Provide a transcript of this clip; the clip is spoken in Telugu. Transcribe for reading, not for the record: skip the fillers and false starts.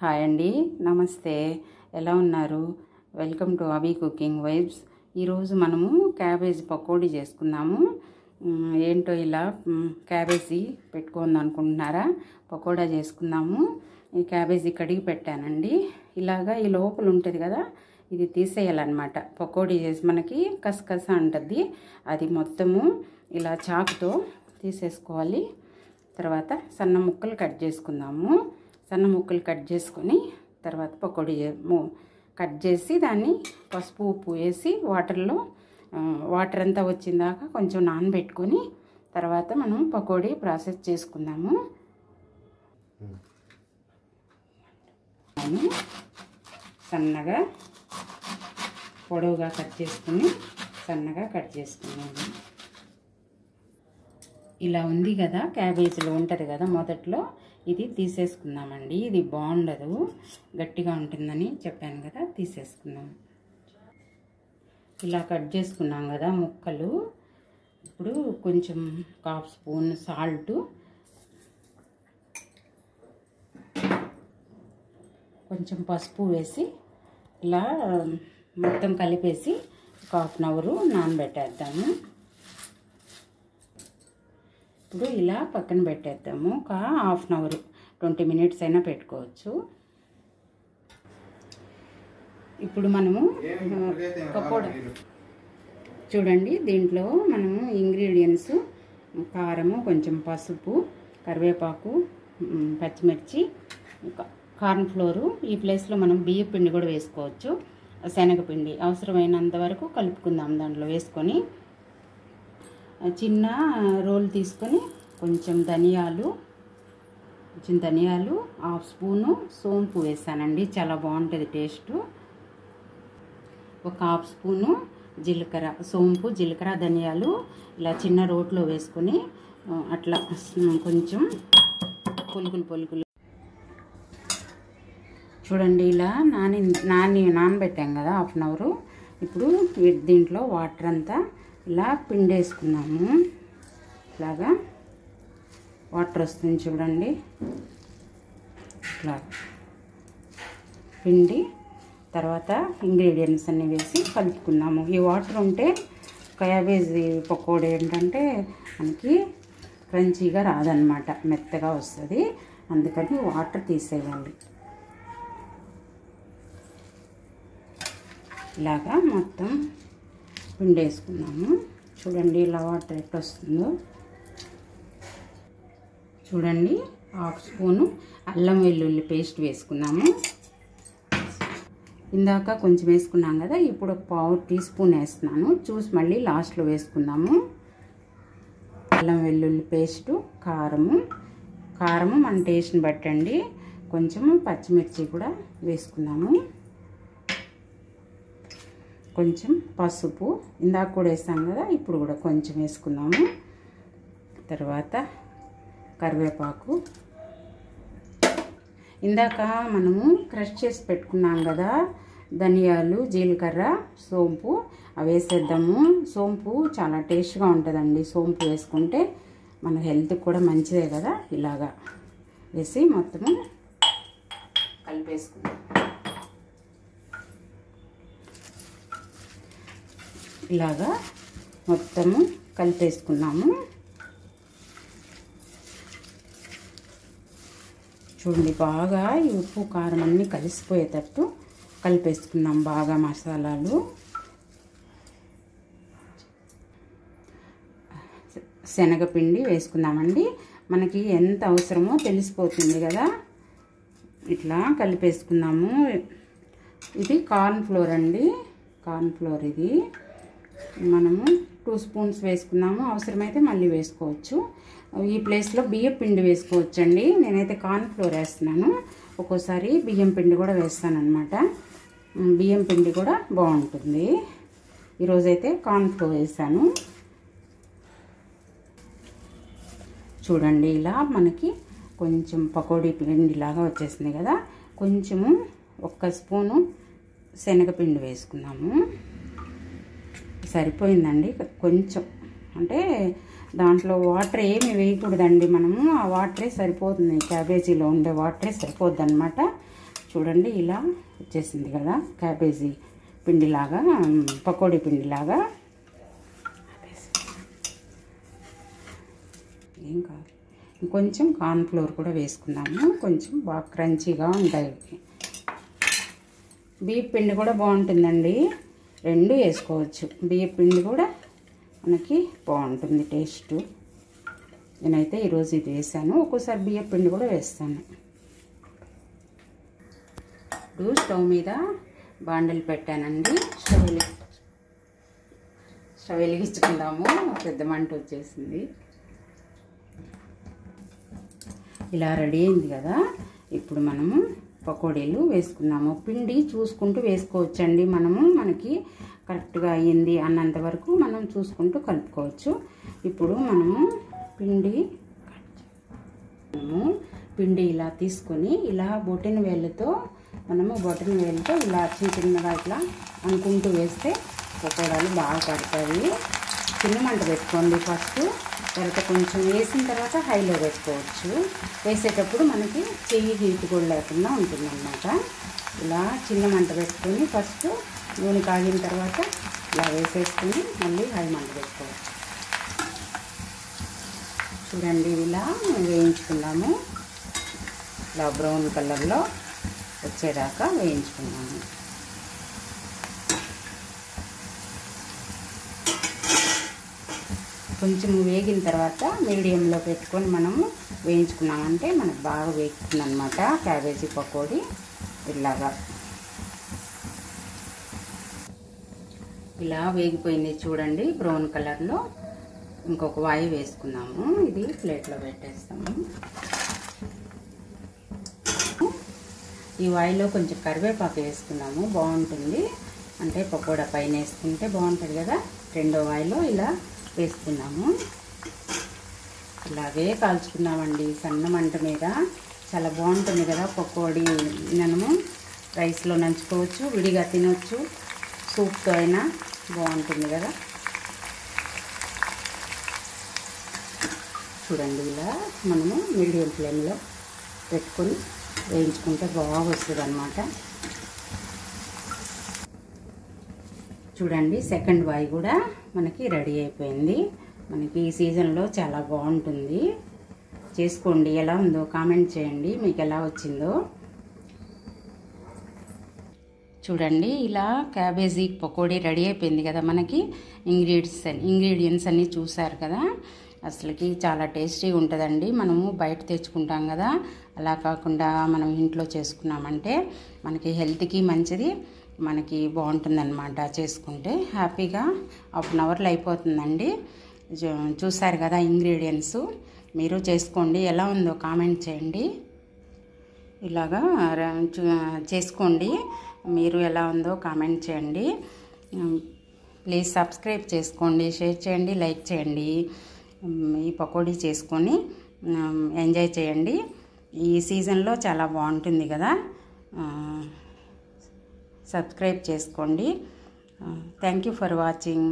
హాయ్ అండి, నమస్తే. ఎలా ఉన్నారు? Welcome to Abhi cooking vibes. ఈరోజు మనము క్యాబేజీ పకోడీ చేసుకుందాము. ఏంటో ఇలా క్యాబేజీ పెట్టుకుందాం అనుకుంటున్నారా? పకోడా చేసుకుందాము. ఈ క్యాబేజీ కడిగి పెట్టానండి. ఇలాగా ఈ లోపల ఉంటుంది కదా, ఇది తీసేయాలన్నమాట. పకోడీ చేసి మనకి కసకస ఉంటుంది, అది మొత్తము ఇలా చాకుతో తీసేసుకోవాలి. తర్వాత సన్న ముక్కలు కట్ చేసుకుందాము. సన్న ముక్కలు కట్ చేసుకొని తర్వాత పకోడీ కట్ చేసి దాన్ని పసుపు ఉప్పు వేసి వాటర్ అంతా వచ్చిందాక కొంచెం నానబెట్టుకొని తర్వాత మనం పకోడీ ప్రాసెస్ చేసుకుందాము. సన్నగా పొడవుగా కట్ చేసుకుని సన్నగా కట్ చేసుకున్నాము. ఇలా ఉంది కదా, క్యాబేజీలో ఉంటుంది కదా మొదట్లో, ఇది తీసేసుకుందామండి. ఇది బాగుండదు, గట్టిగా ఉంటుందని చెప్పాను కదా, తీసేసుకుందాం. ఇలా కట్ చేసుకున్నాం కదా ముక్కలు. ఇప్పుడు కొంచెం 1/2 స్పూన్ సాల్ట్, కొంచెం పసుపు వేసి ఇలా మొత్తం కలిపేసి 1/2 అవర్ నానబెట్టేద్దాము. ఇప్పుడు ఇలా పక్కన పెట్టేద్దాము. ఒక 1/2 అవర్ 20 మినిట్స్ అయినా పెట్టుకోవచ్చు. ఇప్పుడు మనము పకోడా చూడండి, దీంట్లో మనము ఇంగ్రీడియంట్స్ కారము, కొంచెం పసుపు, కరివేపాకు, పచ్చిమిర్చి, కార్న్ ఫ్లోరు. ఈ ప్లేస్లో మనం బియ్య పిండి కూడా వేసుకోవచ్చు, శనగపిండి. అవసరమైనంత వరకు కలుపుకుందాం. దాంట్లో వేసుకొని చిన్న రోల్ తీసుకొని కొంచెం ధనియాలు 1/2 స్పూను సోంపు వేసానండి, చాలా బాగుంటుంది టేస్ట్. ఒక 1/2 స్పూను జీలకర్ర, సోంపు, జీలకర్ర, ధనియాలు ఇలా చిన్న రోట్లో వేసుకొని అట్లా కొంచెం పొలుకులు చూడండి. ఇలా నానబెట్టాం కదా 1/2 అవర్. ఇప్పుడు దీంట్లో వాటర్ అంతా ఇలా పిండేసుకున్నాము. ఇలాగా వాటర్ వస్తుంది చూడండి. ఇట్లా పిండి తర్వాత ఇంగ్రీడియంట్స్ అన్నీ వేసి కలుపుకున్నాము. ఈ వాటర్ ఉంటే క్యాబేజీ పకోడీ ఏంటంటే మనకి క్రంచీగా రాదనమాట, మెత్తగా వస్తుంది. అందుకని వాటర్ తీసేయాలి. ఇలాగా మొత్తం పిండేసుకున్నాము. చూడండి ఇలా వాటర్ ఎట్లా వస్తుందో చూడండి. 1/2 స్పూను అల్లం వెల్లుల్లి పేస్ట్ వేసుకున్నాము. ఇందాక కొంచెం వేసుకున్నాం కదా, ఇప్పుడు ఒక 1/4 టీ స్పూన్ వేస్తున్నాను. చూసి మళ్ళీ లాస్ట్లో వేసుకుందాము. అల్లం వెల్లుల్లి పేస్టు, కారము మన టేస్ట్ని బట్టండి. కొంచెము పచ్చిమిర్చి కూడా వేసుకున్నాము. కొంచెం పసుపు, ఇందాక కూడా వేసాం కదా, ఇప్పుడు కూడా కొంచెం వేసుకున్నాము. తర్వాత కరివేపాకు, ఇందాక మనము క్రష్ చేసి పెట్టుకున్నాం కదా ధనియాలు, జీలకర్ర, సోంపు, అవి వేసేద్దాము. సోంపు చాలా టేస్ట్గా ఉంటుందండి. సోంపు వేసుకుంటే మన హెల్త్కి కూడా మంచిదే కదా. ఇలాగా వేసి మొత్తము కలిపేసుకుందాం. ఇలాగా మొత్తము కలిపేసుకున్నాము. చూడండి, బాగా ఈ ఉప్పు కారం అన్నీ కలిసిపోయేటట్టు కలిపేసుకున్నాం బాగా. మసాలాలు, శనగపిండి వేసుకుందామండి. మనకి ఎంత అవసరమో తెలిసిపోతుంది కదా. ఇట్లా కలిపేసుకున్నాము. ఇది కార్న్ ఫ్లోర్ అండి, కార్న్ ఫ్లోర్. ఇది మనము 2 స్పూన్స్ వేసుకున్నాము. అవసరమైతే మళ్ళీ వేసుకోవచ్చు. ఈ ప్లేస్లో బియ్యం పిండి వేసుకోవచ్చండి. నేనైతే కార్న్ ఫ్లోర్ వేస్తున్నాను. ఒక్కోసారి బియ్యం పిండి కూడా వేస్తానన్నమాట. బియ్యం పిండి కూడా బాగుంటుంది. ఈరోజైతే కార్న్ ఫ్లోర్ వేసాను. చూడండి ఇలా మనకి కొంచెం పకోడీ పిండిలాగా వచ్చేసింది కదా. కొంచెము 1 స్పూను శనగపిండి వేసుకున్నాము. సరిపోయిందండి. కొంచెం అంటే దాంట్లో వాటర్ ఏమి వేయకూడదండి. మనము ఆ వాటరే సరిపోతుంది, క్యాబేజీలో ఉండే వాటరే సరిపోద్ది అనమాట. చూడండి ఇలా వచ్చేసింది కదా క్యాబేజీ పిండిలాగా, పకోడీ పిండిలాగా. ఏం కాదు, ఇంకొంచెం కార్న్ఫ్లోర్ కూడా వేసుకున్నాము, కొంచెం బాగా క్రంచీగా ఉంటాయి. బియ్య పిండి కూడా బాగుంటుందండి, రెండు వేసుకోవచ్చు. బియ్య పిండి కూడా మనకి బాగుంటుంది టేస్ట్. నేనైతే ఈరోజు ఇది వేసాను, ఒక్కోసారి బియ్య పిండి కూడా వేస్తాను. ఇప్పుడు స్టవ్ మీద బాండలు పెట్టానండి. స్టవ్ వెలిగించుకుందాము, పెద్ద మంట వచ్చేసింది. ఇలా రెడీ అయింది కదా. ఇప్పుడు మనము పకోడీలు వేసుకున్నాము. పిండి చూసుకుంటూ వేసుకోవచ్చండి మనము, మనకి కరెక్ట్గా అయ్యింది అన్నంత వరకు మనం చూసుకుంటూ కలుపుకోవచ్చు. ఇప్పుడు మనము పిండి ఇలా తీసుకొని ఇలా బొటన వేళ్ళతో ఇలా చిన్నగా ఇట్లా అనుకుంటూ వేస్తే పకోడాలు బాగా పడతాయి. చిన్న మంట పెట్టుకోండి ఫస్ట్, తర్వాత కొంచెం వేసిన తర్వాత హైలో పెట్టుకోవచ్చు. వేసేటప్పుడు మనకి చెయ్యి హీట్ కూడా లేకుండా ఉంటుందన్నమాట. ఇలా చిన్న మంట పెట్టుకొని ఫస్ట్ నూనె కాగిన తర్వాత ఇలా వేసేసుకుని మళ్ళీ హై మంట పెట్టుకోవచ్చు. చూడండి ఇలా వేయించుకున్నాము, ఇలా బ్రౌన్ కలర్లో వచ్చేదాకా వేయించుకున్నాము. కొంచెం వేగిన తర్వాత మీడియంలో పెట్టుకొని మనము వేయించుకున్నామంటే మనకు బాగా వేగుతుంది అన్నమాట క్యాబేజీ పకోడీ. ఇలాగా ఇలా వేగిపోయింది చూడండి బ్రౌన్ కలర్లో. ఇంకొక వాయి వేసుకున్నాము, ఇది ప్లేట్లో పెట్టేస్తాము. ఈ వాయిలో కొంచెం కరివేపాకు వేసుకున్నాము, బాగుంటుంది. అంటే పకోడా పైన వేసుకుంటే బాగుంటుంది కదా. రెండో వాయిలో ఇలా వేసుకున్నాము, ఇలాగే కాల్చుకున్నామండి సన్న మంట మీద. చాలా బాగుంటుంది కదా పకోడీ. మనము రైస్లో నంచుకోవచ్చు, విడిగా తినొచ్చు, సూప్తో అయినా బాగుంటుంది కదా. చూడండి ఇలా మనము మీడియం ఫ్లేమ్లో పెట్టుకొని వేయించుకుంటే బాగా వస్తుంది అన్నమాట. చూడండి సెకండ్ వాయి కూడా మనకి రెడీ అయిపోయింది. మనకి ఈ సీజన్లో చాలా బాగుంటుంది, చేసుకోండి. ఎలా ఉందో కామెంట్ చేయండి, మీకు ఎలా వచ్చిందో. చూడండి ఇలా క్యాబేజీ పకోడీ రెడీ అయిపోయింది కదా. మనకి ఇంగ్రీడియంట్స్ అన్నీ చూసారు కదా. అసలుకి చాలా టేస్టీగా ఉంటుందండి. మనము బయట తెచ్చుకుంటాం కదా, అలా కాకుండా మనం ఇంట్లో చేసుకున్నామంటే మనకి హెల్త్కి మంచిది, మనకి బాగుంటుందన్నమాట. చేసుకుంటే హ్యాపీగా 1/2 అవర్లో అయిపోతుందండి. చూసారు కదా ఇంగ్రీడియంట్స్, మీరు చేసుకోండి. ఎలా ఉందో కామెంట్ చేయండి. ఇలాగా చేసుకోండి, మీరు ఎలా ఉందో కామెంట్ చేయండి. ప్లీజ్ సబ్స్క్రైబ్ చేసుకోండి, షేర్ చేయండి, లైక్ చేయండి. ఈ పకోడీ చేసుకొని ఎంజాయ్ చేయండి. ఈ సీజన్లో చాలా బాగుంటుంది కదా. సబ్స్క్రైబ్ చేసుకోండి. Thank you for watching.